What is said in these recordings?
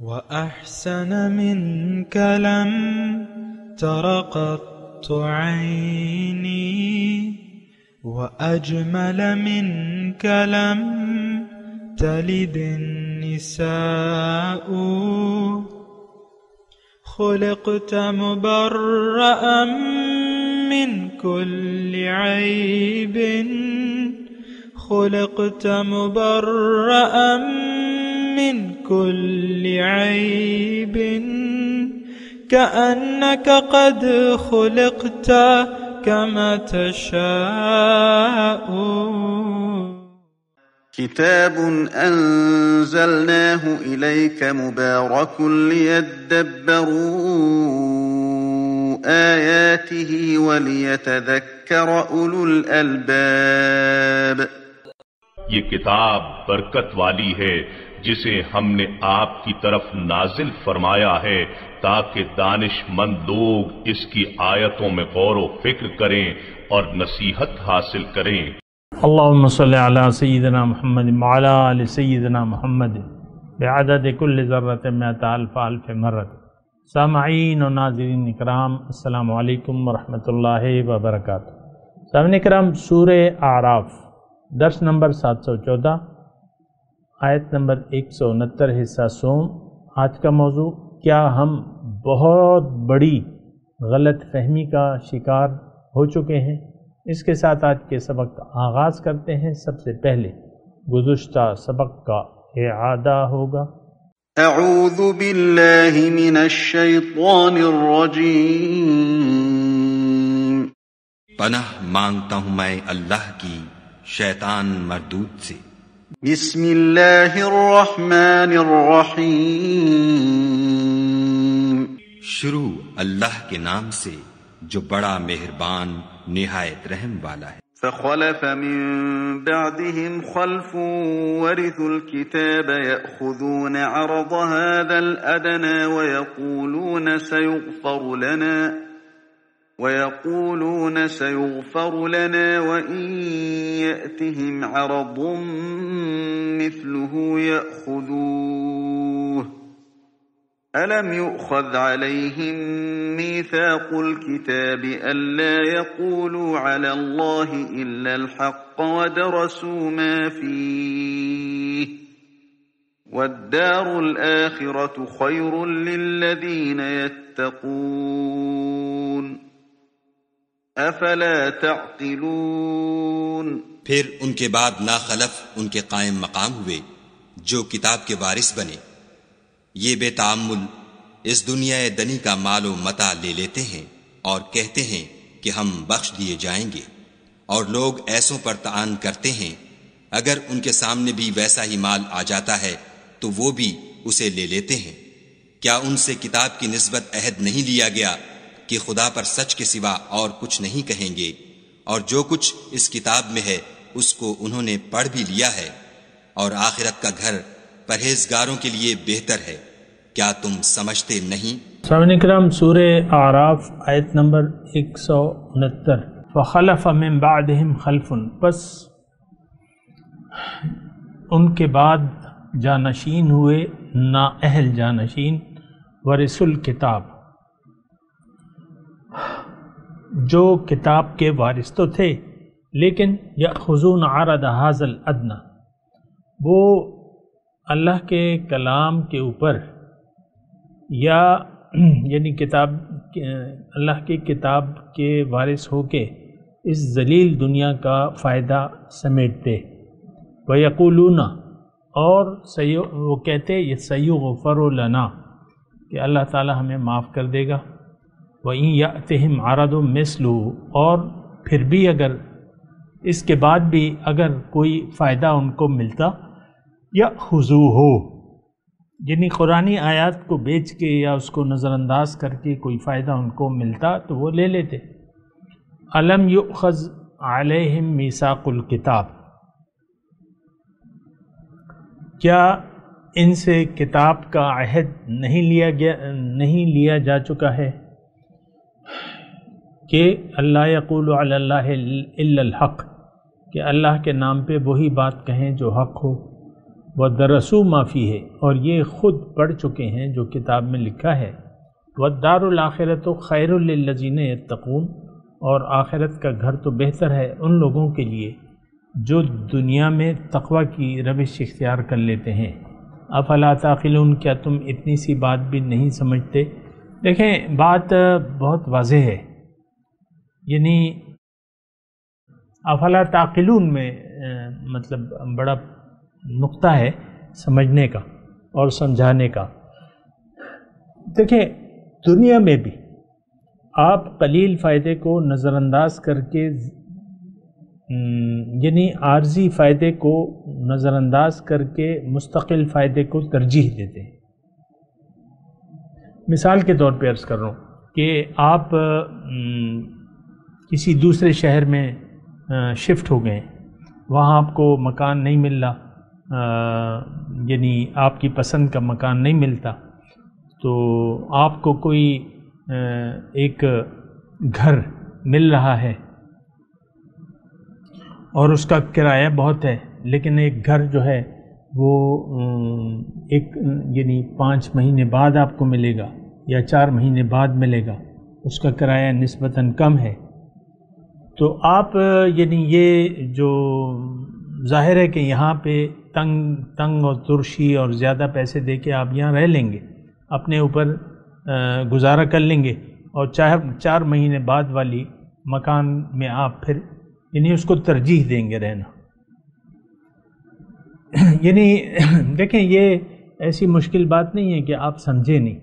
وأحسن منك لم تر قط عيني وأجمل منك لم تلد النساء خلقت مبرأ من كل عيب خلقت مبرأ من كل عيب كأنك قد خلقت كما تشاء. كتاب أنزلناه إليك مبارك ليدبروا آياته وليتذكر أولو الألباب. یہ کتاب برکت والی ہے جسے ہم نے آپ کی طرف نازل فرمایا ہے تاکہ دانش مند لوگ اس کی آیتوں میں غور و فکر کریں اور نصیحت حاصل کریں. اللہم صلی علی سیدنا محمد وعلی آل سیدنا محمد بعدد کل ذرۃ مئۃ الف الف مرۃ. سامعین و ناظرین اکرام، السلام علیکم ورحمۃ اللہ وبرکاتہ. سامعین اکرام، سورہ اعراف درس نمبر 714 آیت نمبر 169 حصہ سوم. آج کا موضوع: کیا ہم بہت بڑی غلط فہمی کا شکار ہو چکے ہیں؟ اس کے ساتھ آج کے سبق کا آغاز کرتے ہیں. سب سے پہلے گزشتہ سبق کا اعادہ ہوگا. اعوذ باللہ من الشیطان الرجیم. پناہ مانگتا ہوں میں اللہ کی شیطان مردود سے. بسم اللہ الرحمن الرحیم. شروع اللہ کے نام سے جو بڑا مہربان نہایت رحم والا ہے. فخلف من بعدهم خلف ورثوا الكتاب يأخذون عرض هذا الأدنى ويقولون سيغفر لنا وإن يأتهم عرض مثله يأخذوه ألم يؤخذ عليهم ميثاق الكتاب ألا يقولوا على الله إلا الحق ودرسوا ما فيه والدار الآخرة خير للذين يتقون أفلا تعقلون. پھر ان کے بعد ناخلف ان کے قائم مقام ہوئے جو کتاب کے وارث بنے. یہ بے تعمل اس دنیا دنی کا مال و متاع لے لیتے ہیں اور کہتے ہیں کہ ہم بخش دیے جائیں گے، اور لوگ ایسوں پر طعن کرتے ہیں اگر ان کے سامنے بھی ویسا ہی مال آ جاتا ہے تو وہ بھی اسے لے لیتے ہیں. کیا ان سے کتاب کی نسبت عہد نہیں لیا گیا کہ خدا پر سچ کے سوا اور کچھ نہیں کہیں گے، اور جو کچھ اس کتاب میں ہے اس کو انہوں نے پڑھ بھی لیا ہے، اور آخرت کا گھر پرہیزگاروں کے لیے بہتر ہے. کیا تم سمجھتے نہیں؟ سامعین کرام، سورہ اعراف آیت نمبر 169. فخلف من بعدهم خلف، پس ان کے بعد جانشین ہوئے، نااہل جانشین، ورثوا الکتاب، جو کتاب کے وارث تو تھے لیکن یأخذون عرض ھذا الادنی، وہ اللہ کے کلام کے اوپر یا یعنی اللہ کی کتاب کے وارث ہو کے اس ذلیل دنیا کا فائدہ سمیٹتے. وَيَقُولُونَ، اور وہ کہتے یہ سَيُغْفَرُ لَنَا، کہ اللہ تعالی ہمیں معاف کر دے گا. وَإِن يَأْتِهِمْ عَرَضٌ مِثْلُهُ، اور پھر بھی اگر اس کے بعد بھی اگر کوئی فائدہ ان کو ملتا، يَأْخُذُوهُ، یعنی قرآنی آیات کو بیچ کے یا اس کو نظر انداز کر کے کوئی فائدہ ان کو ملتا تو وہ لے لیتے. أَلَمْ يُؤْخَذْ عَلَيْهِمْ مِيثَاقُ الْكِتَابِ، کیا ان سے کتاب کا عہد نہیں لیا جا چکا ہے کہ اللہ یقول علی اللہ الا الحق، کہ اللہ کے نام پہ وہی بات کہیں جو حق ہو. وَدَرَسُوا مَا فِيهِ، اور یہ خود پڑھ چکے ہیں جو کتاب میں لکھا ہے. وَالدَّارُ الْآخِرَةُ خَيْرٌ لِلَّذِينَ يَتَّقُونَ، اور آخرت کا گھر تو بہتر ہے ان لوگوں کے لیے جو دنیا میں تقوی کی روش اختیار کر لیتے ہیں. افلا تعقلون، کیا تم اتنی سی بات بھی نہیں سمجھتے؟ دیکھیں بات بہت واضح ہے، یعنی افلا تعقلون میں مطلب بڑا نقطہ ہے سمجھنے کا اور سمجھانے کا. دیکھیں دنیا میں بھی آپ قلیل فائدے کو نظر انداز کر کے، یعنی عارضی فائدے کو نظر انداز کر کے مستقل فائدے کو ترجیح دیتے ہیں. مثال کے طور پہ عرض کر رہا ہوں کہ آپ کسی دوسرے شہر میں شفٹ ہو گئے، وہاں آپ کو مکان نہیں مل رہا، یعنی آپ کی پسند کا مکان نہیں ملتا، تو آپ کو کوئی ایک گھر مل رہا ہے اور اس کا کرایہ بہت ہے، لیکن ایک گھر جو ہے وہ ایک یعنی 5 مہینے بعد آپ کو ملے گا یا 4 مہینے بعد ملے گا، اس کا کرایہ نسبتاً کم ہے. تو آپ یعنی یہ جو ظاہر ہے کہ یہاں پہ تنگ اور ترشی اور زیادہ پیسے دے کے آپ یہاں رہ لیں گے، اپنے اوپر گزارا کر لیں گے، اور 4 مہینے بعد والی مکان میں آپ پھر یعنی اس کو ترجیح دیں گے رہنا. یعنی دیکھیں یہ ایسی مشکل بات نہیں ہے کہ آپ سمجھے نہیں.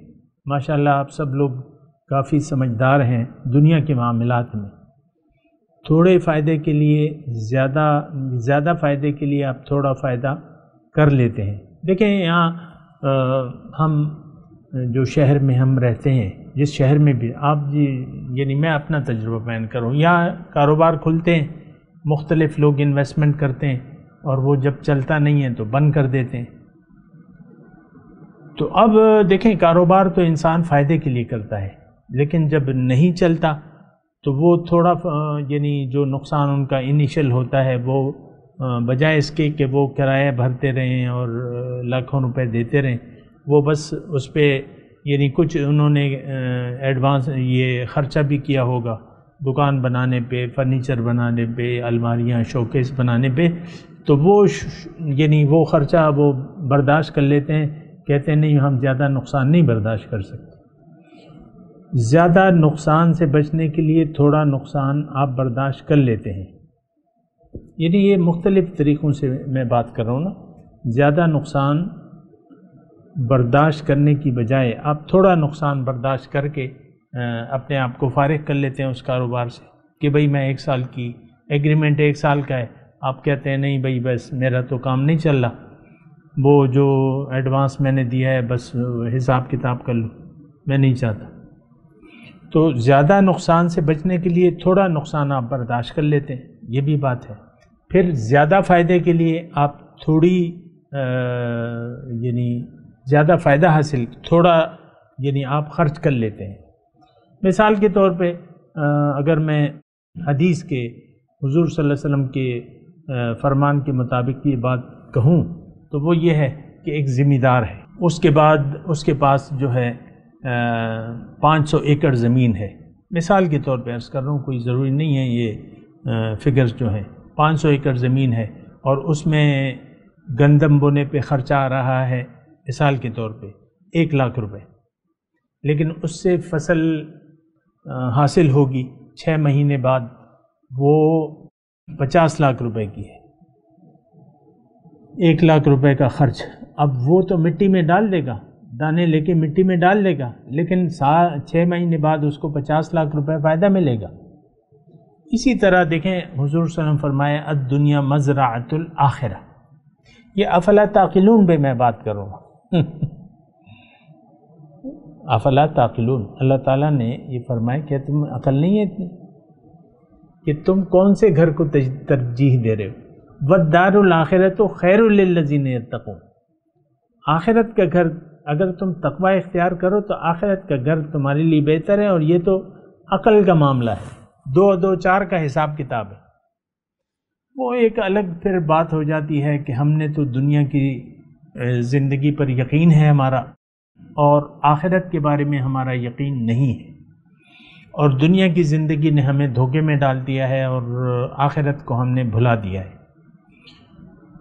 ماشاءاللہ آپ سب لوگ کافی سمجھدار ہیں دنیا کے معاملات میں. تھوڑے فائدے کے لیے زیادہ فائدے کے لیے آپ تھوڑا فائدہ کر لیتے ہیں. دیکھیں یہاں ہم جو شہر میں ہم رہتے ہیں، جس شہر میں بھی آپ یعنی میں اپنا تجربہ بیان کروں، یہاں کاروبار کھلتے ہیں، مختلف لوگ انویسٹمنٹ کرتے ہیں، اور وہ جب چلتا نہیں ہے تو بند کر دیتے ہیں. تو اب دیکھیں کاروبار تو انسان فائدے کے لیے کرتا ہے، لیکن جب نہیں چلتا تو وہ تھوڑا یعنی جو نقصان ان کا انیشل ہوتا ہے، وہ بجائے اس کے کہ وہ کرایہ بھرتے رہیں اور لاکھوں روپے دیتے رہیں، وہ بس اس پہ یعنی کچھ انہوں نے ایڈوانس یہ خرچہ بھی کیا ہوگا دکان بنانے پہ، فرنیچر بنانے پہ، الماریاں شوکیس بنانے پہ، تو وہ یعنی وہ خرچہ وہ برداشت کر لیتے ہیں، کہتے ہیں نہیں ہم زیادہ نقصان نہیں برداشت کر سکتے. زیادہ نقصان سے بچنے کے لیے تھوڑا نقصان آپ برداشت کر لیتے ہیں. یعنی یہ مختلف طریقوں سے میں بات کر رہا ہوں نا. زیادہ نقصان برداشت کرنے کی بجائے آپ تھوڑا نقصان برداشت کر کے اپنے آپ کو فارغ کر لیتے ہیں اس کاروبار سے کہ بھئی میں 1 سال کی ایگریمنٹ 1 سال کا ہے. آپ کہتے ہیں نہیں بھئی بس میرا تو کام نہیں چل رہا، وہ جو ایڈوانس میں نے دیا ہے بس حساب کتاب کر لوں، میں نہیں چاہتا. تو زیادہ نقصان سے بچنے کے لیے تھوڑا نقصان آپ برداشت کر لیتے ہیں، یہ بھی بات ہے. پھر زیادہ فائدے کے لیے آپ تھوڑی یعنی زیادہ فائدہ حاصل تھوڑا یعنی آپ خرچ کر لیتے ہیں. مثال کے طور پہ اگر میں حدیث کے حضور صلی اللہ علیہ وسلم کے فرمان کے مطابق یہ بات کہوں تو وہ یہ ہے کہ ایک ذمہ دار ہے، اس کے بعد اس کے پاس جو ہے 500 ایکڑ زمین ہے. مثال کے طور پہ عرض کر رہا ہوں، کوئی ضروری نہیں ہے یہ فگرز جو ہیں. 500 ایکڑ زمین ہے اور اس میں گندم بونے پہ خرچہ آ رہا ہے مثال کے طور پہ 1 لاکھ روپے، لیکن اس سے فصل حاصل ہوگی 6 مہینے بعد وہ 50 لاکھ روپے کی ہے. 1 لاکھ روپے کا خرچ، اب وہ تو مٹی میں ڈال دے گا، دانے لے کے مٹی میں ڈال دے گا، لیکن 6 مہینے بعد اس کو 50 لاکھ روپے فائدہ ملے گا. اسی طرح دیکھیں حضور صلی اللہ علیہ وسلم فرمایا الدنیا مزرعۃ الآخرہ. یہ افلا تعقلون پہ میں بات کر رہا ہوں. افلا تعقلون، اللہ تعالیٰ نے یہ فرمایا کہ تم عقل نہیں ہے اتنی کہ تم کون سے گھر کو ترجیح دے رہے ہو. والدار الآخرۃ خیر للذین یتقون. آخرت کا گھر اگر تم تقوی اختیار کرو تو آخرت کا گھر تمہارے لیے بہتر ہے، اور یہ تو عقل کا معاملہ ہے، 2 2 4 کا حساب کتاب ہے. وہ ایک الگ پھر بات ہو جاتی ہے کہ ہم نے تو دنیا کی زندگی پر یقین ہے ہمارا، اور آخرت کے بارے میں ہمارا یقین نہیں ہے، اور دنیا کی زندگی نے ہمیں دھوکے میں ڈال دیا ہے اور آخرت کو ہم نے بھلا دیا ہے،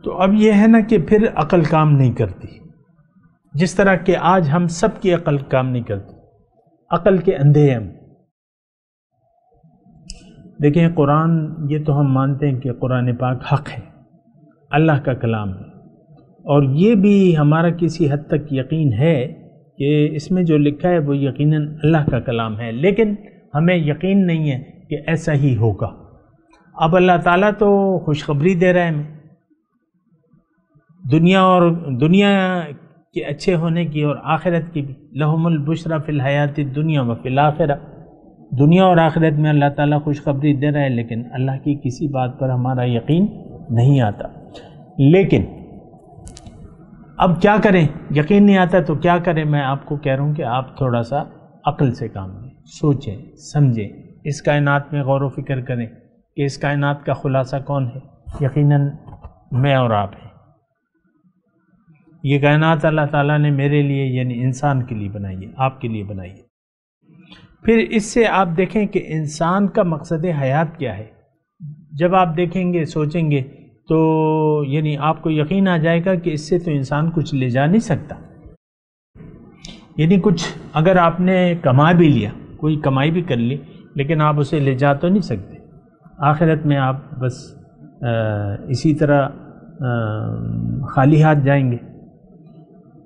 تو اب یہ ہے نا کہ پھر عقل کام نہیں کرتی، جس طرح کہ آج ہم سب کی عقل کام نہیں کرتی، عقل کے اندھے ہیں ہم۔ دیکھیں قرآن، یہ تو ہم مانتے ہیں کہ قرآن پاک حق ہے، اللہ کا کلام ہے، اور یہ بھی ہمارا کسی حد تک یقین ہے کہ اس میں جو لکھا ہے وہ یقیناً اللہ کا کلام ہے، لیکن ہمیں یقین نہیں ہے کہ ایسا ہی ہوگا۔ اب اللہ تعالیٰ تو خوشخبری دے رہا ہے ہمیں دنیا کے اچھے ہونے کی اور آخرت کی بھی، لہم البشری فی الحیات الدنیا و فی الآخرہ، دنیا اور آخرت میں اللہ تعالیٰ خوشخبری دے رہا ہے، لیکن اللہ کی کسی بات پر ہمارا یقین نہیں آتا۔ لیکن اب کیا کریں؟ یقین نہیں آتا تو کیا کریں؟ میں آپ کو کہہ رہا ہوں کہ آپ تھوڑا سا عقل سے کام لیں، سوچیں سمجھیں، اس کائنات میں غور و فکر کریں کہ اس کائنات کا خلاصہ کون ہے؟ یقیناً میں اور آپ ہیں۔ یہ کائنات اللہ تعالیٰ نے میرے لیے یعنی انسان کے لیے بنائی ہے، آپ کے لیے بنائی ہے۔ پھر اس سے آپ دیکھیں کہ انسان کا مقصد حیات کیا ہے۔ جب آپ دیکھیں گے، سوچیں گے، تو یعنی آپ کو یقین آ جائے گا کہ اس سے تو انسان کچھ لے جا نہیں سکتا، یعنی کچھ اگر آپ نے کما بھی لیا، کوئی کمائی بھی کر لی، لیکن آپ اسے لے جا تو نہیں سکتے۔ آخرت میں آپ بس اسی طرح خالی ہاتھ جائیں گے۔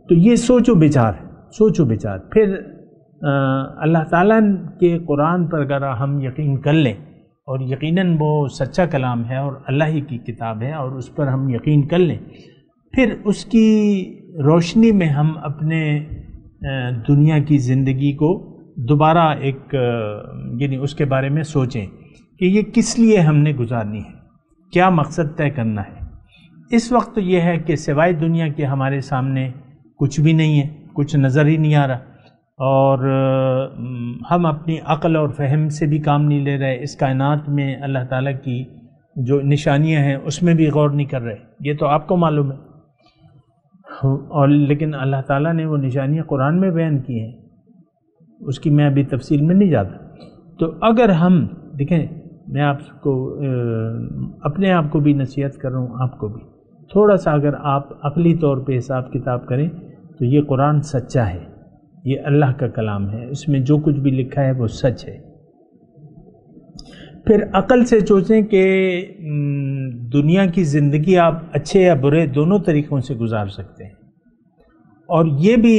تو یہ سوچ و بچار۔ پھر اللہ تعالیٰ کے قرآن پر اگر ہم یقین کر لیں، اور یقیناً وہ سچا کلام ہے اور اللہ ہی کی کتاب ہے، اور اس پر ہم یقین کر لیں، پھر اس کی روشنی میں ہم اپنے دنیا کی زندگی کو دوبارہ یعنی اس کے بارے میں سوچیں کہ یہ کس لیے ہم نے گزارنی ہے، کیا مقصد طے کرنا ہے۔ اس وقت یہ ہے کہ سوائے دنیا کے ہمارے سامنے کچھ بھی نہیں ہے، کچھ نظر ہی نہیں آ رہا، اور ہم اپنی عقل اور فہم سے بھی کام نہیں لے رہے، اس کائنات میں اللہ تعالیٰ کی جو نشانیاں ہیں اس میں بھی غور نہیں کر رہے، یہ تو آپ کو معلوم ہے، اور لیکن اللہ تعالیٰ نے وہ نشانیاں قرآن میں بیان کی ہیں، اس کی میں ابھی تفصیل میں نہیں جاتا۔ تو اگر ہم دیکھیں، میں آپ کو اپنے آپ کو بھی نصیحت کر رہا ہوں، آپ کو بھی تھوڑا سا اگر آپ عقلی طور پہ حساب کتاب کریں تو یہ قرآن سچا ہے، یہ اللہ کا کلام ہے، اس میں جو کچھ بھی لکھا ہے وہ سچ ہے۔ پھر عقل سے سوچیں کہ دنیا کی زندگی آپ اچھے یا برے دونوں طریقوں سے گزار سکتے ہیں، اور یہ بھی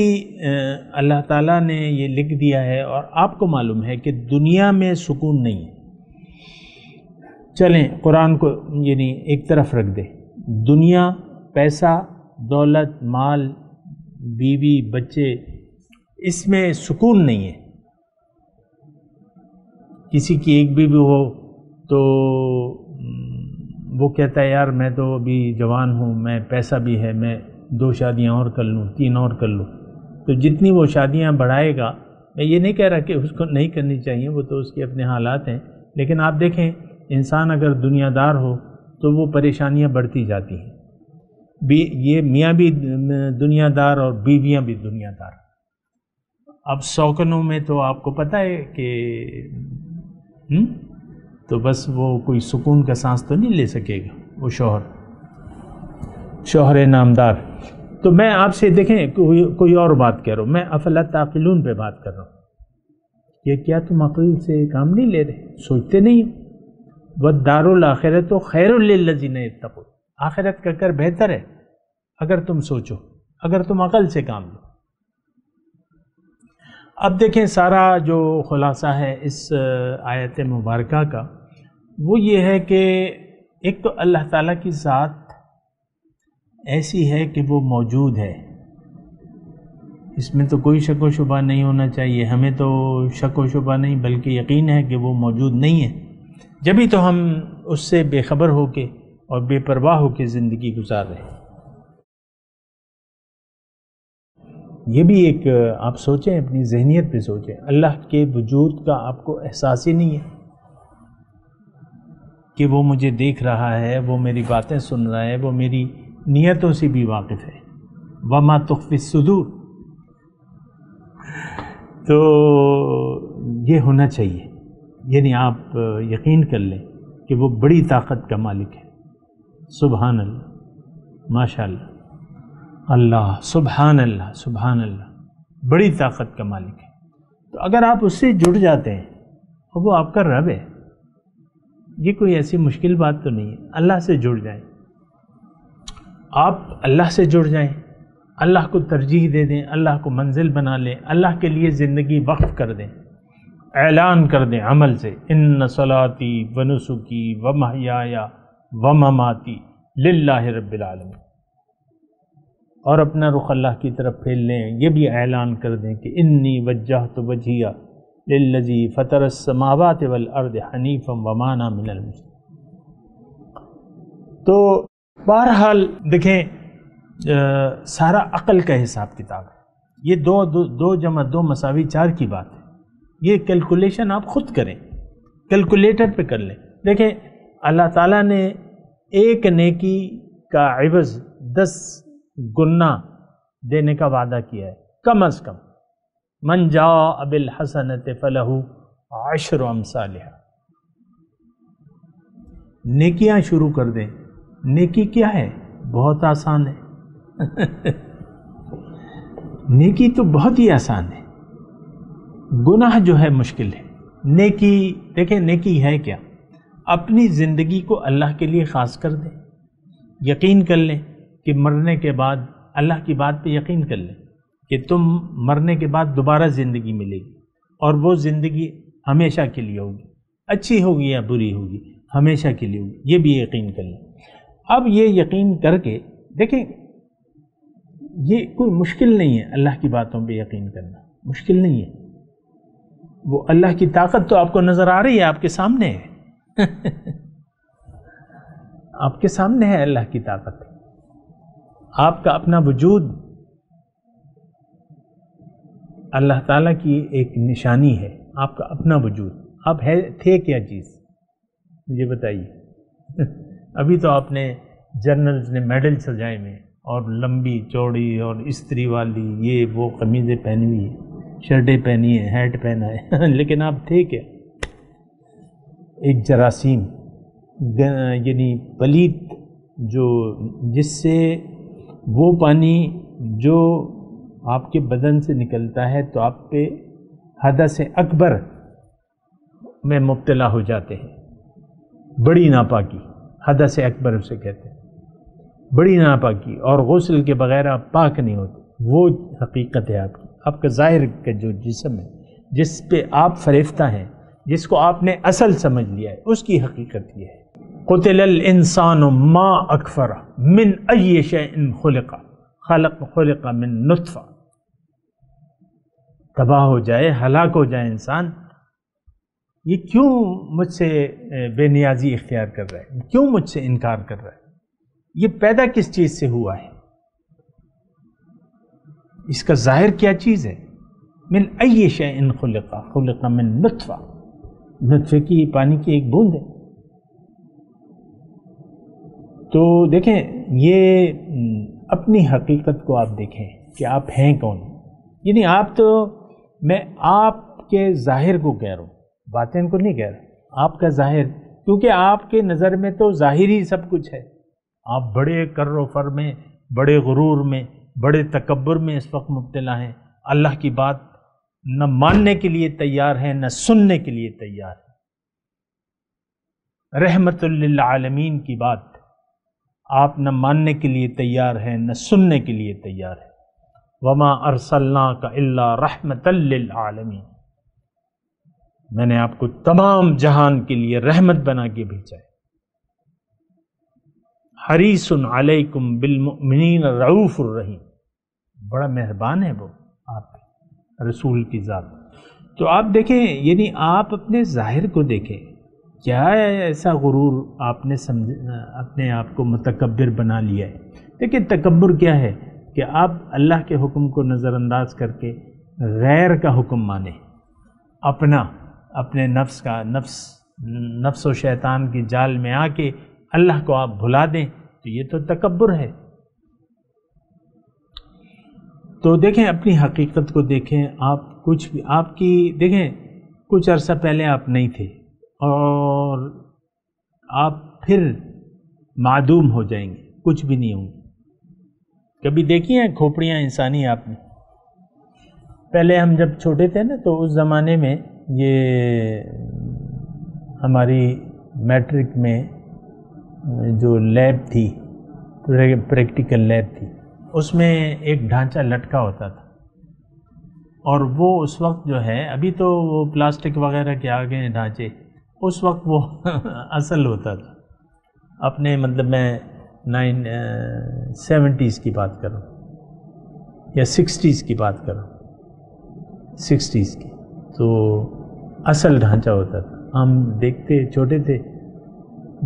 اللہ تعالیٰ نے یہ لکھ دیا ہے، اور آپ کو معلوم ہے کہ دنیا میں سکون نہیں ہے۔ چلیں قرآن کو یعنی ایک طرف رکھ دیں، دنیا، پیسہ، دولت، مال، بیوی، بچے، اس میں سکون نہیں ہے۔ کسی کی ایک بیوی ہو تو وہ کہتا ہے یار میں تو ابھی جوان ہوں، میں پیسہ بھی ہے، میں 2 شادیاں اور کر لوں، 3 اور کر لوں، تو جتنی وہ شادیاں بڑھائے گا، میں یہ نہیں کہہ رہا کہ اس کو نہیں کرنی چاہیے، وہ تو اس کے اپنے حالات ہیں، لیکن آپ دیکھیں انسان اگر دنیا دار ہو تو وہ پریشانیاں بڑھتی جاتی ہیں، یہ میاں بھی دنیا دار اور بیویاں بھی دنیا دار۔ اب سوکنوں میں تو آپ کو پتہ ہے کہ تو بس وہ کوئی سکون کا سانس تو نہیں لے سکے گا وہ شوہر نامدار۔ تو میں آپ سے دیکھیں کوئی اور بات کہہ رہا ہوں، میں افلا تعقلون پہ بات کر رہا ہوں، یہ کیا تم عقل سے کام نہیں لے رہے، سوچتے نہیں؟ وَالدَّارُ الْآخِرَةُ خَيْرٌ لِّلَّذِينَ يَتَّقُونَ، آخرت کا گھر بہتر ہے اگر تم سوچو، اگر تم عقل سے کام لو۔ اب دیکھیں سارا جو خلاصہ ہے اس آیت مبارکہ کا وہ یہ ہے کہ ایک تو اللہ تعالیٰ کی ذات ایسی ہے کہ وہ موجود ہے، اس میں تو کوئی شک و شبہ نہیں ہونا چاہیے، ہمیں تو شک و شبہ نہیں بلکہ یقین ہے کہ وہ موجود نہیں ہے، جبھی تو ہم اس سے بے خبر ہو کے اور بے پرواہ ہو کے زندگی گزار رہے ہیں۔ یہ بھی ایک آپ سوچیں، اپنی ذہنیت پہ سوچیں، اللہ کے وجود کا آپ کو احساس ہی نہیں ہے کہ وہ مجھے دیکھ رہا ہے، وہ میری باتیں سن رہا ہے، وہ میری نیتوں سے بھی واقف ہے، وما تخفی الصدور. تو یہ ہونا چاہیے، یعنی آپ یقین کر لیں کہ وہ بڑی طاقت کا مالک ہے. سبحان اللہ، ماشاء اللہ، اللہ سبحان اللہ سبحان اللہ، بڑی طاقت کا مالک ہے. تو اگر آپ اس سے جڑ جاتے ہیں اور وہ آپ کا رب ہے، یہ کوئی ایسی مشکل بات تو نہیں ہے. اللہ سے جڑ جائیں، آپ اللہ سے جڑ جائیں، اللہ کو ترجیح دے دیں، اللہ کو منزل بنا لیں، اللہ کے لیے زندگی وقف کر دیں، اعلان کر دیں عمل سے، ان صلاتی و نسکی و محیایا و مماتی للہ رب العالمین، اور اپنا رخ اللہ کی طرف پھیر لیں. یہ بھی اعلان کر دیں کہ انی وجہت وجہیہ للذی فطر السماوات والارض حنیفا وما انا من المشرکین. تو بہرحال دیکھیں سارا عقل کا حساب کتاب ہے. یہ دو جمع دو مساوی 4 کی بات ہے. یہ کیلکولیشن آپ خود کریں، کیلکولیٹر پہ کر لیں. دیکھیں اللہ تعالیٰ نے ایک نیکی کا عوض 10 گنا دینے کا وعدہ کیا ہے کم از کم. من جاء بالحسنۃ فلہ 10 امثالھا. نیکیاں شروع کر دیں. نیکی کیا ہے؟ بہت آسان ہے. نیکی تو بہت ہی آسان ہے، گناہ جو ہے مشکل ہے. نیکی دیکھیں، نیکی ہے کیا؟ اپنی زندگی کو اللہ کے لیے خاص کر دیں. یقین کر لیں کہ مرنے کے بعد، اللہ کی بات پہ یقین کر لیں کہ تم مرنے کے بعد دوبارہ زندگی ملے گی، اور وہ زندگی ہمیشہ کے لیے ہوگی، اچھی ہوگی یا بری ہوگی، ہمیشہ کے لیے ہوگی. یہ بھی یقین کر لیں. اب یہ یقین کر کے دیکھیں، یہ کوئی مشکل نہیں ہے. اللہ کی باتوں پہ یقین کرنا مشکل نہیں ہے. وہ اللہ کی طاقت تو آپ کو نظر آ رہی ہے، آپ کے سامنے ہے. آپ کے سامنے ہے اللہ کی طاقت. آپ کا اپنا وجود اللہ تعالیٰ کی ایک نشانی ہے. آپ کا اپنا وجود. آپ تھے کیا چیز؟ مجھے بتائیے. ابھی تو آپ نے جنرلز نے میڈل سجائے ہوئے، اور لمبی چوڑی اور استری والی یہ وہ قمیضیں پہنی ہوئی ہیں، شرٹیں پہنی ہیں، ہیٹ پہنا ہے. لیکن آپ تھے کیا؟ ایک جراثیم، یعنی پلیت، جس سے وہ پانی جو آپ کے بدن سے نکلتا ہے تو آپ پہ حدث اکبر میں مبتلا ہو جاتے ہیں. بڑی ناپاکی، حدث اکبر اسے کہتے ہیں، بڑی ناپاکی، اور غسل کے بغیر آپ پاک نہیں ہوتے. وہ حقیقت ہے آپ کا ظاہر کا جو جسم ہے، جس پہ آپ فریفتہ ہیں، جس کو آپ نے اصل سمجھ لیا ہے، اس کی حقیقت یہ ہے. قتل الانسان ما اکفر من ای شیء خلق من نطفہ. تباہ ہو جائے، ہلاک ہو جائے انسان. یہ کیوں مجھ سے بے نیازی اختیار کر رہا ہے؟ کیوں مجھ سے انکار کر رہا ہے؟ یہ پیدا کس چیز سے ہوا ہے؟ اس کا ظاہر کیا چیز ہے؟ من ای شیء خلق من نطفہ. نطفے کی پانی کی ایک بوند ہے. تو دیکھیں، یہ اپنی حقیقت کو آپ دیکھیں کہ آپ ہیں کون. یعنی میں آپ کے ظاہر کو کہہ رہا ہوں، باطن کو نہیں کہہ رہا. آپ کا ظاہر، کیونکہ آپ کے نظر میں تو ظاہر ہی سب کچھ ہے. آپ بڑے کر و فر میں، بڑے غرور میں، بڑے تکبر میں اس وقت مبتلا ہیں. اللہ کی بات نہ ماننے کے لیے تیار ہیں، نہ سننے کے لیے تیار ہیں. رحمت للعالمین کی بات آپ نہ ماننے کے لیے تیار ہیں، نہ سننے کے لیے تیار ہیں. وما ارسلناک الا رحمتا للعالمین. میں نے آپ کو تمام جہان کے لیے رحمت بنا کے بھیجا ہے. حریص علیکم بالمؤمنین رؤوف الرحیم. بڑا مہربان ہے وہ آپ پہ، رسول کی ذات. تو آپ دیکھیں، یعنی آپ اپنے ظاہر کو دیکھیں. کیا ایسا غرور آپ نے اپنے آپ کو متکبر بنا لیا ہے؟ دیکھیں، تکبر کیا ہے کہ آپ اللہ کے حکم کو نظر انداز کر کے غیر کا حکم مانیں، اپنے نفس و شیطان کی جال میں آ کے اللہ کو آپ بھلا دیں. تو یہ تو تکبر ہے. تو دیکھیں اپنی حقیقت کو دیکھیں، آپ کچھ بھی آپ کی دیکھیں کچھ عرصہ پہلے آپ نہیں تھے اور آپ پھر معدوم ہو جائیں گے، کچھ بھی نہیں ہوں گے۔ کبھی دیکھی ہیں کھوپڑیاں انسانی آپ نے؟ پہلے ہم جب چھوٹے تھے نا تو اس زمانے میں یہ ہماری میٹرک میں جو لیب تھی، پریکٹیکل لیب تھی، اس میں ایک ڈھانچہ لٹکا ہوتا تھا، اور وہ اس وقت جو ہے، ابھی تو وہ پلاسٹک وغیرہ کے آگے ہیں ڈھانچے، اس وقت وہ اصل ہوتا تھا۔ اپنے مطلب میں 70s کی بات کروں یا 60s کی بات کروں، 60s کی، تو اصل ڈھانچہ ہوتا تھا۔ ہم دیکھتے، چھوٹے تھے،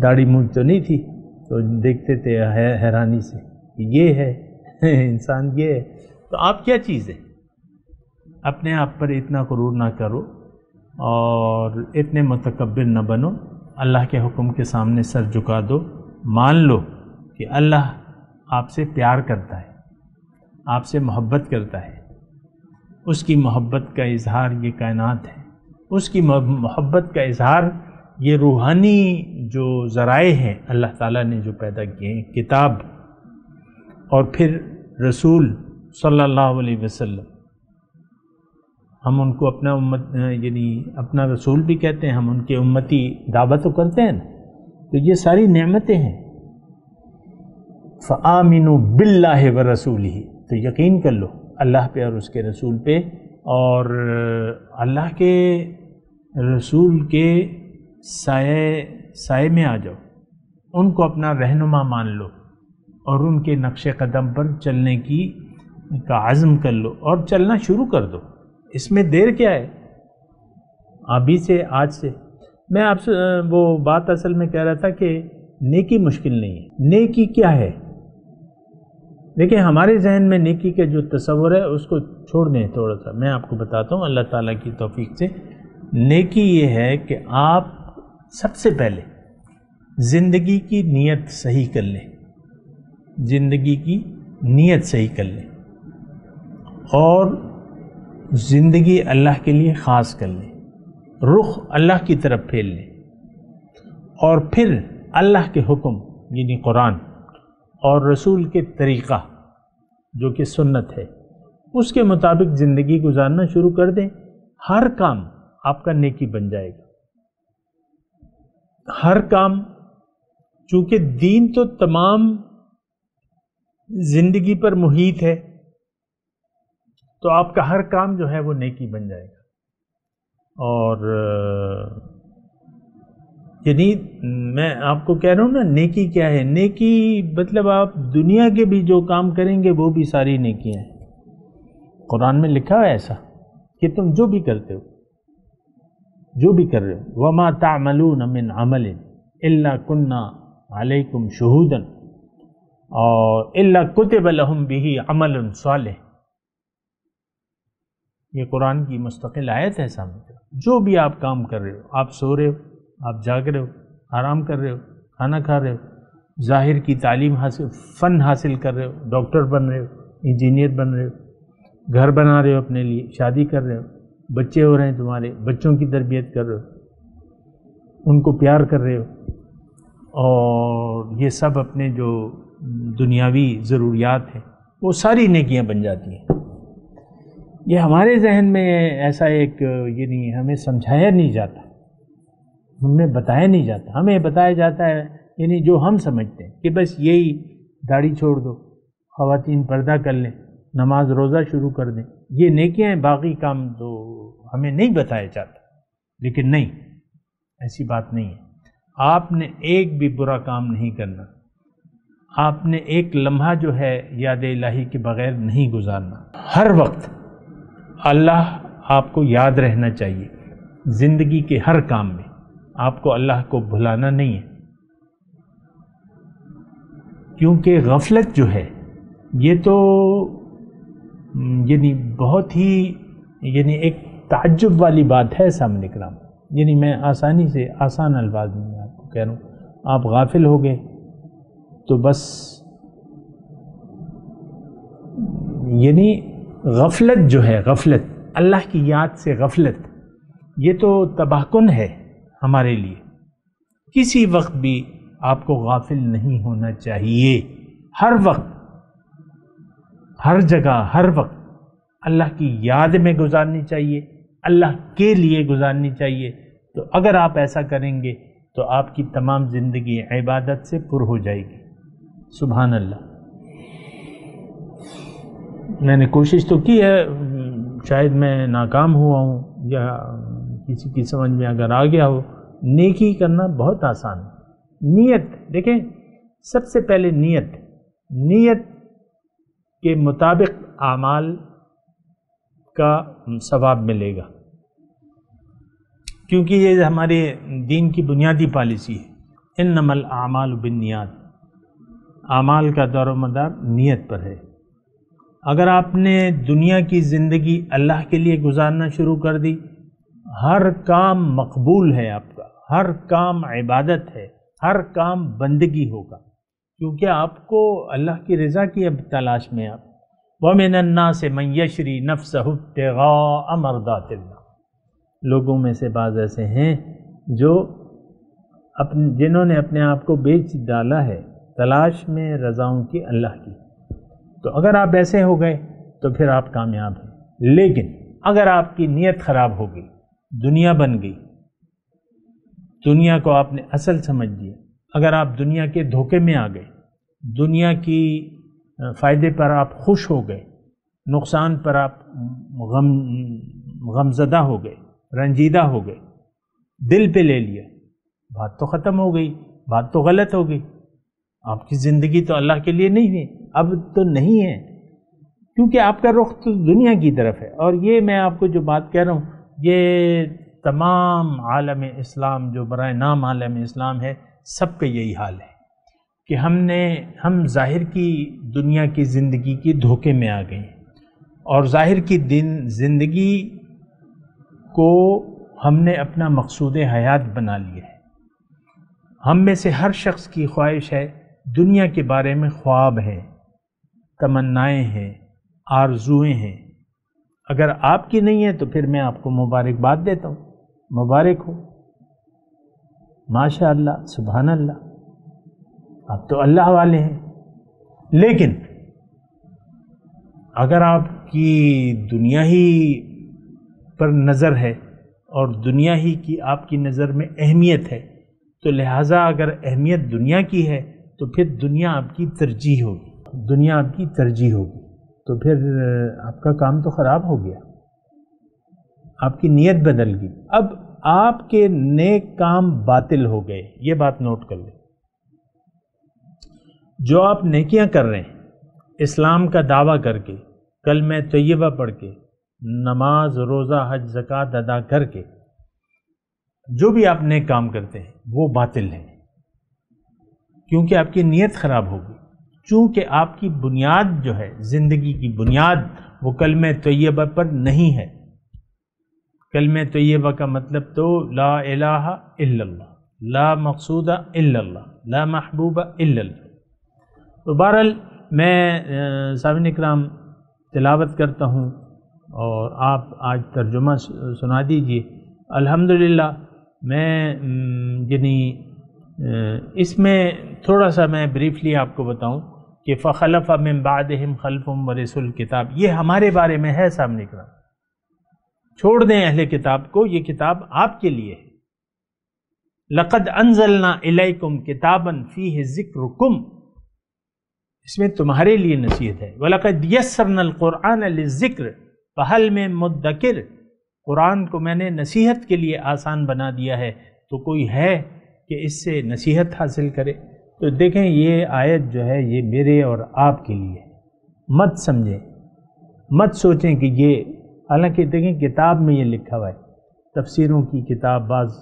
داڑھی مونچھ تو نہیں تھی، تو دیکھتے تھے حیرانی سے کہ یہ ہے انسان، یہ ہے۔ تو آپ کیا چیز ہے؟ اپنے آپ پر اتنا غرور نہ کرو اور اتنے متکبر نہ بنو، اللہ کے حکم کے سامنے سر جھکا دو، مان لو کہ اللہ آپ سے پیار کرتا ہے، آپ سے محبت کرتا ہے، اس کی محبت کا اظہار یہ کائنات ہے، اس کی محبت کا اظہار یہ روحانی جو ذرائع ہیں اللہ تعالیٰ نے جو پیدا کیے ہیں، کتاب اور پھر رسول صلی اللہ علیہ وسلم، ہم ان کو اپنا یعنی اپنا رسول بھی کہتے ہیں، ہم ان کے امتی دعویٰ تو کرتے ہیں نا، تو یہ ساری نعمتیں ہیں۔ فآمنوا باللہ ورسولہ، تو یقین کر لو اللہ پہ اور اس کے رسول پہ، اور اللہ کے رسول کے سائے میں آ جاؤ، ان کو اپنا رہنما مان لو اور ان کے نقش قدم پر چلنے کا عزم کر لو اور چلنا شروع کر دو۔ اس میں دیر کیا ہے؟ ابھی سے، آج سے۔ میں آپ سے وہ بات اصل میں کہہ رہا تھا کہ نیکی مشکل نہیں ہے۔ نیکی کیا ہے؟ دیکھیں ہمارے ذہن میں نیکی کا جو تصور ہے اس کو چھوڑ دیں تھوڑا سا، میں آپ کو بتاتا ہوں اللہ تعالیٰ کی توفیق سے۔ نیکی یہ ہے کہ آپ سب سے پہلے زندگی کی نیت صحیح کر لیں، زندگی کی نیت صحیح کر لیں اور زندگی اللہ کے لیے خاص کر لیں، رخ اللہ کی طرف پھیر لیں، اور پھر اللہ کے حکم یعنی قرآن اور رسول کے طریقہ جو کہ سنت ہے اس کے مطابق زندگی گزارنا شروع کر دیں۔ ہر کام آپ کا نیکی بن جائے گا، ہر کام، چونکہ دین تو تمام زندگی پر محیط ہے، تو آپ کا ہر کام جو ہے وہ نیکی بن جائے گا۔ اور یعنی میں آپ کو کہہ رہا ہوں نا نیکی کیا ہے؟ نیکی مطلب آپ دنیا کے بھی جو کام کریں گے وہ بھی ساری نیکیاں ہیں۔ قرآن میں لکھا ہے ایسا کہ تم جو بھی کرتے ہو، جو بھی کر رہے ہو، وَمَا تَعْمَلُونَ مِنْ عَمَلٍ إِلَّا كُنَّا عَلَيْكُمْ شُهُودًا اور إِلَّا كُتِبَ لَهُمْ بِهِ عَمَلٌ صَالِحٌ، یہ قرآن کی مستقل آیت ہے سامنے۔ جو بھی آپ کام کر رہے ہو، آپ سو رہے ہو، آپ جاگ رہے ہو، آرام کر رہے ہو، کھانا کھا رہے ہو، ظاہر کی تعلیم حاصل، فن حاصل کر رہے ہو، ڈاکٹر بن رہے ہو، انجینئر بن رہے ہو، گھر بنا رہے ہو اپنے لیے، شادی کر رہے ہو، بچے ہو رہے ہیں تمہارے، بچوں کی تربیت کر رہے ہو، ان کو پیار کر رہے ہو، اور یہ سب اپنے جو دنیاوی ضروریات ہیں وہ ساری نیکیاں بن جاتی ہیں۔ یہ ہمارے ذہن میں ایسا ایک یعنی ہمیں سمجھایا نہیں جاتا، ہمیں بتایا نہیں جاتا، ہمیں بتایا جاتا ہے یعنی جو ہم سمجھتے ہیں کہ بس یہی داڑھی چھوڑ دو، خواتین پردہ کر لیں، نماز روزہ شروع کر دیں، یہ نیکیاں ہیں، باقی کام تو ہمیں نہیں بتایا جاتا۔ لیکن نہیں، ایسی بات نہیں ہے۔ آپ نے ایک بھی برا کام نہیں کرنا، آپ نے ایک لمحہ جو ہے یاد الہی کے بغیر نہیں گزارنا۔ ہر وقت اللہ آپ کو یاد رہنا چاہیے، زندگی کے ہر کام میں آپ کو اللہ کو بھلانا نہیں ہے، کیونکہ غفلت جو ہے یہ تو یعنی بہت ہی یعنی ایک تعجب والی بات ہے سامنے کرام۔ یعنی میں آسانی سے آسان الفاظ میں آپ کو کہہ رہا ہوں، آپ غافل ہو گئے تو بس یعنی غفلت جو ہے، غفلت اللہ کی یاد سے غفلت، یہ تو تباہ کن ہے ہمارے لیے۔ کسی وقت بھی آپ کو غافل نہیں ہونا چاہیے، ہر وقت، ہر جگہ، ہر وقت اللہ کی یاد میں گزارنی چاہیے، اللہ کے لیے گزارنی چاہیے۔ تو اگر آپ ایسا کریں گے تو آپ کی تمام زندگی عبادت سے پر ہو جائے گی۔ سبحان اللہ۔ میں نے کوشش تو کی ہے، شاید میں ناکام ہوا ہوں یا کسی کی سمجھ میں اگر آ گیا ہو، نیکی کرنا بہت آسان ہے۔ نیت دیکھیں، سب سے پہلے نیت کے مطابق اعمال کا ثواب ملے گا، کیونکہ یہ ہمارے دین کی بنیادی پالیسی ہے، انما الاعمال بالنیات، اعمال کا دار و مدار نیت پر ہے۔ اگر آپ نے دنیا کی زندگی اللہ کے لیے گزارنا شروع کر دی، ہر کام مقبول ہے، آپ کا ہر کام عبادت ہے، ہر کام بندگی ہوگا، کیونکہ آپ کو اللہ کی رضا کی اب تلاش میں آپ۔ وَمِنَ النَّاسِ مَن يَشْرِي نَفْسَهُ ابْتِغَاءَ مَرْضَاتِ اللَّهِ، لوگوں میں سے بعض ایسے ہیں جو جنہوں نے اپنے آپ کو بیچ ڈالا ہے تلاش میں رضاؤں کی اللہ کی۔ تو اگر آپ ایسے ہو گئے تو پھر آپ کامیاب ہیں۔ لیکن اگر آپ کی نیت خراب ہو گئی، دنیا بن گئی، دنیا کو آپ نے اصل سمجھ لیا، اگر آپ دنیا کے دھوکے میں آ گئے، دنیا کی فائدے پر آپ خوش ہو گئے، نقصان پر آپ غمزدہ ہو گئے، رنجیدہ ہو گئے، دل پہ لے لیا، بات تو ختم ہو گئی، بات تو غلط ہو گئی، آپ کی زندگی تو اللہ کے لیے نہیں ہے، اب تو نہیں ہے، کیونکہ آپ کا رخ تو دنیا کی طرف ہے۔ اور یہ میں آپ کو جو بات کہہ رہا ہوں، یہ تمام عالم اسلام جو برائے نام عالم اسلام ہے، سب کا یہی حال ہے کہ ہم ظاہر کی دنیا کی زندگی کی دھوکے میں آ گئے ہیں، اور ظاہر کی زندگی کو ہم نے اپنا مقصود حیات بنا لیا ہے۔ ہم میں سے ہر شخص کی خواہش ہے، دنیا کے بارے میں خواب ہیں، تمنائیں ہیں، آرزوئیں ہیں۔ اگر آپ کی نہیں ہے تو پھر میں آپ کو مبارکباد دیتا ہوں، مبارک ہو، ماشاء اللہ، سبحان اللہ، آپ تو اللہ والے ہیں۔ لیکن اگر آپ کی دنیا ہی پر نظر ہے اور دنیا ہی کی آپ کی نظر میں اہمیت ہے، تو لہٰذا اگر اہمیت دنیا کی ہے تو پھر دنیا آپ کی ترجیح ہوگی، دنیا آپ کی ترجیح ہوگی، تو پھر آپ کا کام تو خراب ہو گیا، آپ کی نیت بدل گئی، اب آپ کے نیک کام باطل ہو گئے۔ یہ بات نوٹ کر لیں، جو آپ نیکیاں کر رہے ہیں، اسلام کا دعویٰ کر کے، کلمہ طیبہ پڑھ کے، نماز، روزہ، حج، زکوٰۃ ادا کر کے، جو بھی آپ نیک کام کرتے ہیں وہ باطل ہیں، کیونکہ آپ کی نیت خراب ہوگی، چونکہ آپ کی بنیاد جو ہے، زندگی کی بنیاد، وہ کلمہ طیبہ پر نہیں ہے۔ کلمہ طیبہ کا مطلب تو لا الہ الا اللہ، لا مقصود الا اللہ، لا محبوب الا اللہ۔ تو بہرحال میں سامعین اکرام تلاوت کرتا ہوں اور آپ آج ترجمہ سنا دیجئے۔ الحمدللہ میں یعنی اس میں تھوڑا سا میں بریفلی آپ کو بتاؤں کہ فخلف من بعدہم خلف ورثوا الکتاب، یہ ہمارے بارے میں ہے سامنے کرام، چھوڑ دیں اہل کتاب کو، یہ کتاب آپ کے لیے ہے۔ لقد انزلنا الیکم کتابا فیہ ذکرکم، اس میں تمہارے لیے نصیحت ہے۔ وَلَقَدْ يَسَّرْنَا الْقُرْآنَ لِلذِّكْرِ فَهَلْ مِن مُدَّكِرٍ، قرآن کو میں نے نصیحت کے لیے آسان بنا دیا ہے، تو کوئی ہے کہ اس سے نصیحت حاصل کرے؟ تو دیکھیں یہ آیت جو ہے یہ میرے اور آپ کے لیے، مت سمجھیں، مت سوچیں کہ یہ، حالانکہ دیکھیں کتاب میں یہ لکھا ہوا ہے، تفسیروں کی کتاب بعض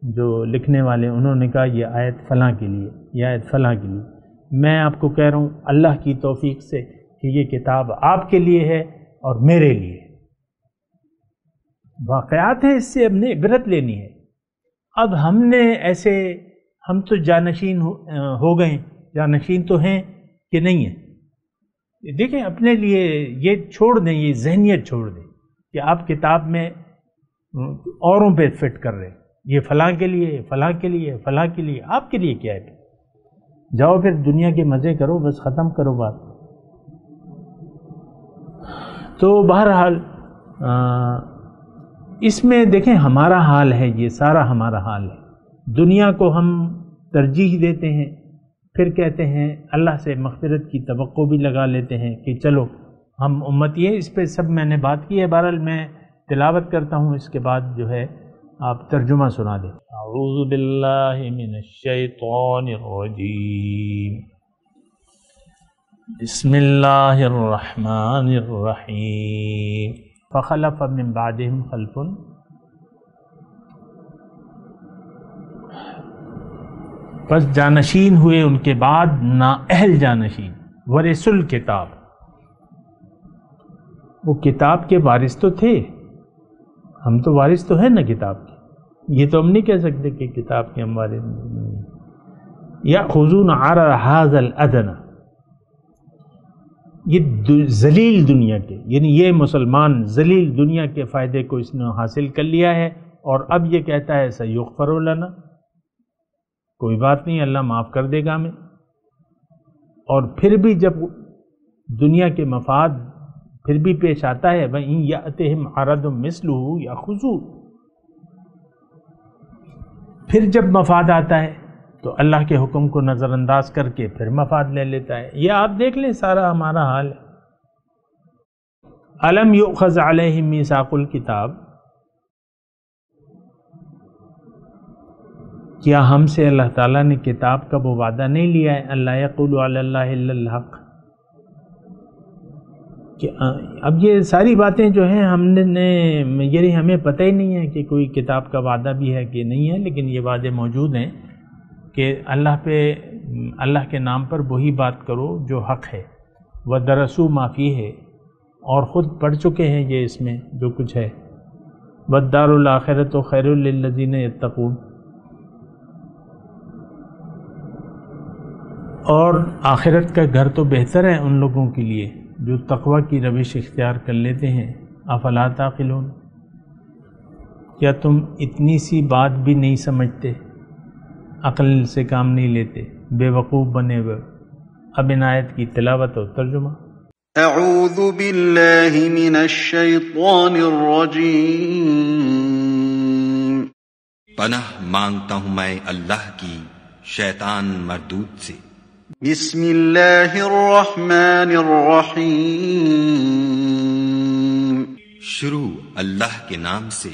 جو لکھنے والے انہوں نے کہا یہ آیت فلاں کے لیے، یہ آیت فلاں کے لیے۔ میں آپ کو کہہ رہا ہوں اللہ کی توفیق سے کہ یہ کتاب آپ کے لیے ہے اور میرے لیے، واقعات ہیں، اس سے ہم نے عبرت لینی ہے۔ اب ہم نے ایسے، ہم تو جانشین ہو گئے، جانشین تو ہیں کہ نہیں ہیں؟ دیکھیں اپنے لیے یہ چھوڑ دیں، یہ ذہنیت چھوڑ دیں کہ آپ کتاب میں اوروں پہ فٹ کر رہے ہیں، یہ فلاں کے لیے، فلاں کے لیے، فلاں کے لیے، آپ کے لیے کیا ہے؟ جاؤ پھر دنیا کے مزے کرو، بس ختم کرو بات۔ تو بہرحال اس میں دیکھیں ہمارا حال ہے، یہ سارا ہمارا حال ہے۔ دنیا کو ہم ترجیح دیتے ہیں، پھر کہتے ہیں اللہ سے مغفرت کی توقع بھی لگا لیتے ہیں کہ چلو ہم امتی ہیں۔ اس پہ سب میں نے بات کی ہے، بہرحال میں تلاوت کرتا ہوں، اس کے بعد جو ہے آپ ترجمہ سنا دیں۔ اعوذ باللہ من الشیطان الرجیم، بسم اللہ الرحمن الرحیم۔ فخلف من بعدہم خلف، پس جانشین ہوئے ان کے بعد نااہل جانشین، ورثوا الکتاب، وہ کتاب کے وارث تو تھے، ہم تو وارث تو ہیں نا کتاب کے، یہ تو ہم نہیں کہہ سکتے کہ کتاب کے ہم وارث نہیں۔ یأخذون عرض ھذا الادنی، یہ ذلیل دنیا کے، یعنی یہ مسلمان ذلیل دنیا کے فائدے کو اس نے حاصل کر لیا ہے، اور اب یہ کہتا ہے سیغفر لنا، کوئی بات نہیں، اللہ معاف کر دے گا ہمیں۔ اور پھر بھی جب دنیا کے مفاد پھر بھی پیش آتا ہے وَإِن يَأْتِهِمْ عَرَضٌ مِثْلُهُ يَأْخُذُوهُ، پھر جب مفاد آتا ہے تو اللہ کے حکم کو نظر انداز کر کے پھر مفاد لے لیتا ہے۔ یہ آپ دیکھ لیں سارا ہمارا حال ہے۔ أَلَمْ يُؤْخَذْ عَلَيْهِمْ مِيثَاقُ الْكِتَابِ، کیا ہم سے اللہ تعالیٰ نے کتاب کا وہ وعدہ نہیں لیا ہے اللہ یقولوا علی اللہ الا الحق، کہ اب یہ ساری باتیں جو ہیں ہم نے یعنی ہمیں پتہ ہی نہیں ہے کہ کوئی کتاب کا وعدہ بھی ہے کہ نہیں ہے، لیکن یہ وعدے موجود ہیں کہ اللہ کے نام پر وہی بات کرو جو حق ہے، وَدَرَسُوا مَا فِيهِ، اور خود پڑھ چکے ہیں یہ اس میں جو کچھ ہے، وَالدَّارُ الْآخِرَةُ خَيْرٌ لِلَّذِينَ يَتَّقُونَ، اور آخرت کا گھر تو بہتر ہے ان لوگوں کے لیے جو تقوی کی روش اختیار کر لیتے ہیں۔ افلا تعقلون، کیا تم اتنی سی بات بھی نہیں سمجھتے، عقل سے کام نہیں لیتے، بے وقوف بنے ہوئے؟ اب ان آیت کی تلاوت اور ترجمہ۔ اعوذ باللہ من الشیطان الرجیم، پناہ مانگتا ہوں میں اللہ کی شیطان مردود سے۔ بسم اللہ الرحمن الرحیم، شروع اللہ کے نام سے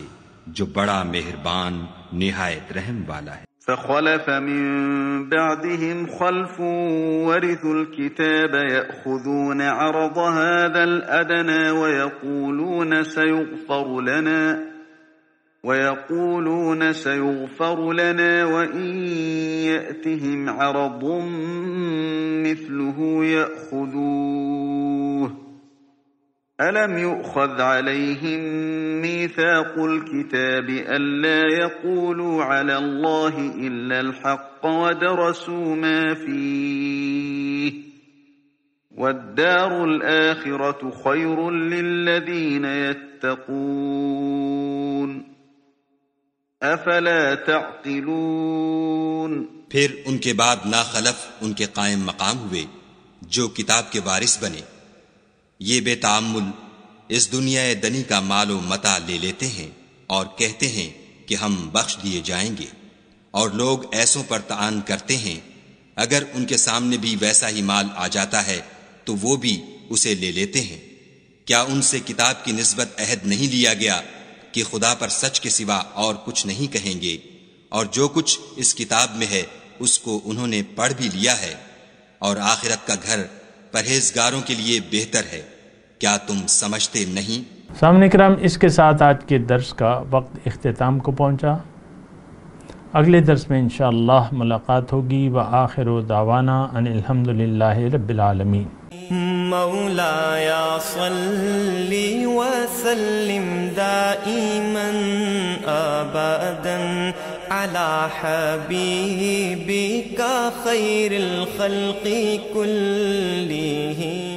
جو بڑا مہربان نہایت رحم والا ہے۔ فخلف من بعدهم خلف ورثوا الكتاب يأخذون عرض هذا الأدنى ويقولون سيغفر لنا وإن يأتهم عرض مثله يأخذوه ألم يؤخذ عليهم ميثاق الكتاب ألا يقولوا على الله إلا الحق ودرسوا ما فيه والدار الآخرة خير للذين يتقون افلا تعقلون، پھر ان کے بعد ناخلف ان کے قائم مقام ہوئے جو کتاب کے وارث بنے، یہ بے تعمل اس دنیا دنی کا مال و متاع لے لیتے ہیں اور کہتے ہیں کہ ہم بخش دیے جائیں گے، اور لوگ ایسوں پر طعن کرتے ہیں اگر ان کے سامنے بھی ویسا ہی مال آ جاتا ہے تو وہ بھی اسے لے لیتے ہیں۔ کیا ان سے کتاب کی نسبت عہد نہیں لیا گیا کہ خدا پر سچ کے سوا اور کچھ نہیں کہیں گے، اور جو کچھ اس کتاب میں ہے اس کو انہوں نے پڑھ بھی لیا ہے، اور آخرت کا گھر پرہیزگاروں کے لیے بہتر ہے، کیا تم سمجھتے نہیں؟ سامعین کرام، اس کے ساتھ آج کے درس کا وقت اختتام کو پہنچا۔ اگلے درس میں انشاءاللہ ملاقات ہوگی۔ وآخر دعوانا ان الحمدللہ رب العالمین۔ مولاي صل وسلم دائما أبدا على حبيبك خير الخلق كلهم